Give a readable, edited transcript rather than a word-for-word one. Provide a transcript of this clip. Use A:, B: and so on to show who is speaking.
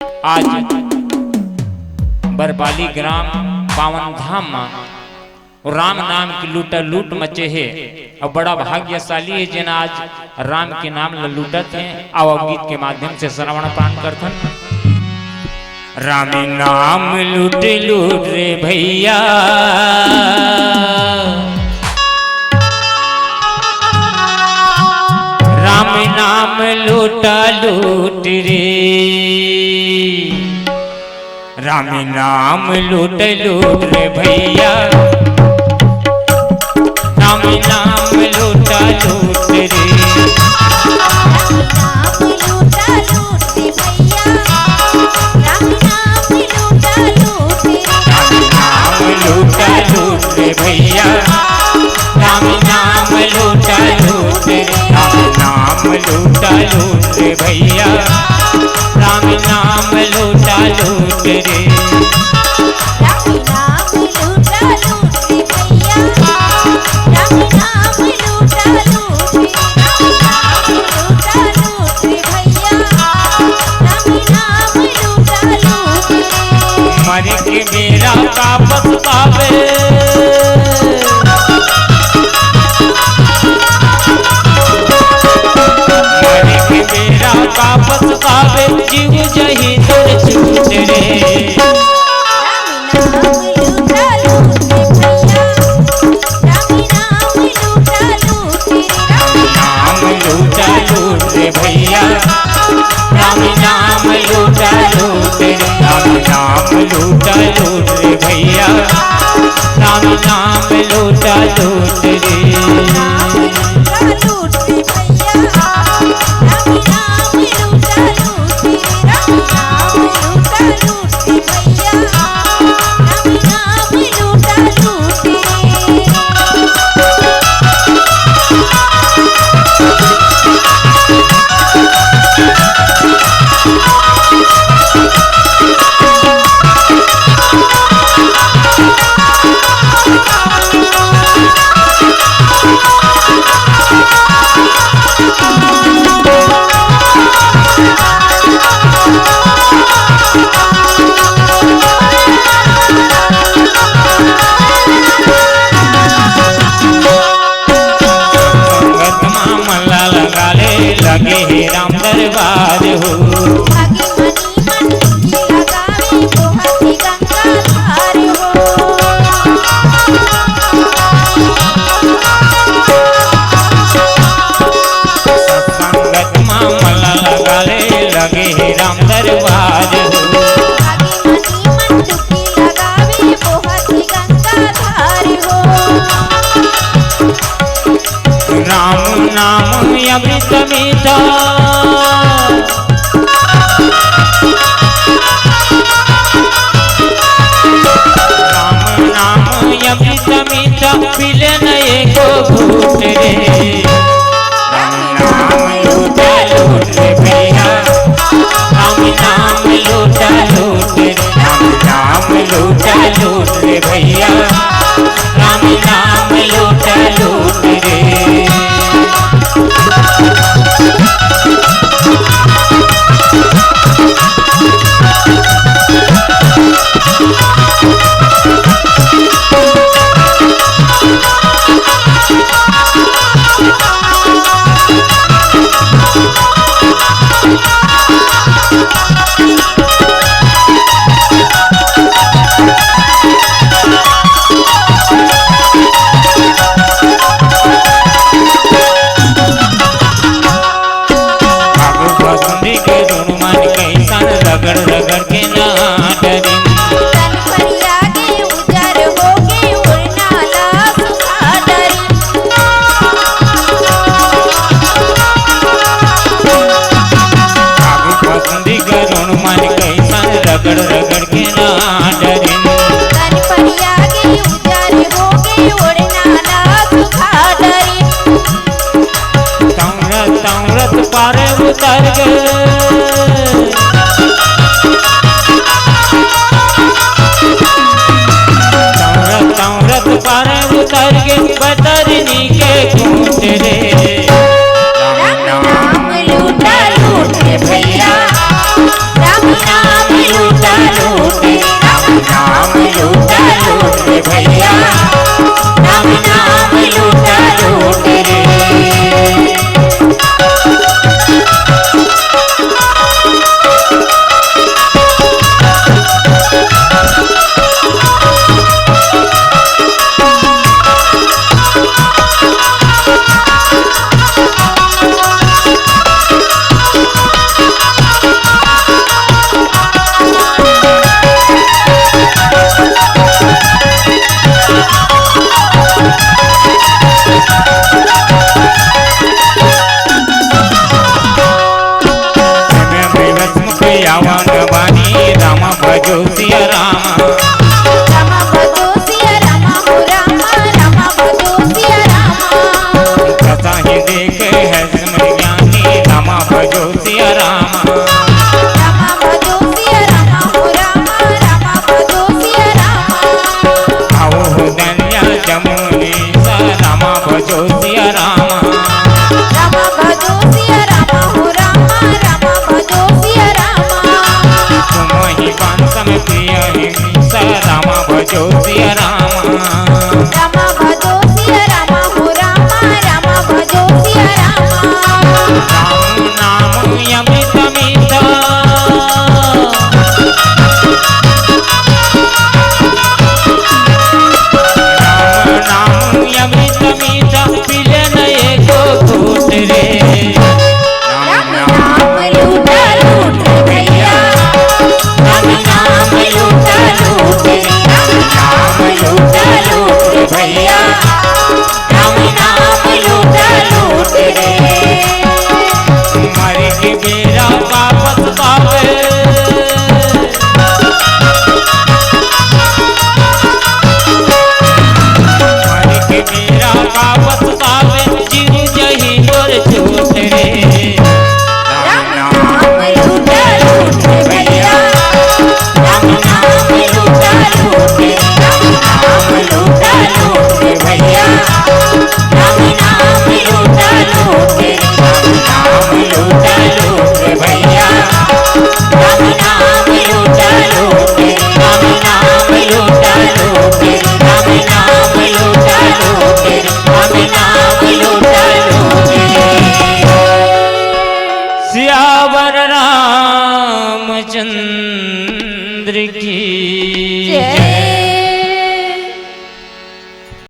A: आज बरपाली ग्राम पावन धाम में राम नाम की लूटा लूट मचे है और बड़ा भाग्यशाली है जिन आज राम के नाम लूटत है। आओ गीत के माध्यम से श्रवण पान करथन। राम नाम लूट लूट रे भैया, राम नाम लूटा लूट रे, राम नाम लूट लूट रे भैया, राम नाम लूटा लूट रे, लूटा लूट रे भैया, राम नाम लूटा लूट रे, राम नाम लूटा लूट रे भैया, राम नाम लूटा लूट रे,
B: राम नाम लूटा लूट रे भैया, राम नाम लूटा लूट रे, राम लूटा लूट रे भैया, राम नाम लूटा लूट रे।
A: मर के मेरा वापस पावे, मर के मेरा वापस पावे, जीव जही तुर छूट रे,
B: राम नाम लूटा लूट रे भैया, राम नाम लूटा लूट रे,
A: नाम लूटा लूट रे भैया, राम नाम लूटा लूट रे, राम नाम लूटा लूट रे भैया, राम नाम लूटा लूट रे,
B: राम लूटा लूट रे भैया, राम नाम लूटा लूट रे, राम नाम लूटा लूट रे भैया, राम नाम लूटा लूट रे।
A: लगे हे राम दरबार हो,
B: आगे मनी मन लगावे बोहती गंगा धार हो,
A: संगत मामला लगा लगे हे राम दरबार हो,
B: आगे मनी मन डुबकी लगावे बोहती गंगा धार हो,
A: राम नाम अमृत मीठा, राम नाम अमृत मीठा, पीले नए को घूट रे, राम नाम लूटा लूट रे भैया, राम नाम लूटा लूट रे, राम नाम लूटा लूट रे भैया, राम नाम लूटा लूट रे, रगड़ रगड़ के ना डरी,
B: तन पर आगे उजर होगे उड़ना ला सुखा डरी,
A: आगू पसंदी करुण मन कैसन रगड़ रगड़ के ना डरी,
B: तन पर आगे उजर होगे उड़ना ला सुखा डरी,
A: तौरत तौरत पार उतर गए, पार उतर के बदरनी के घूट रे, राम नाम लूटा लूट रे भैया,
B: राम नाम
A: जोसिया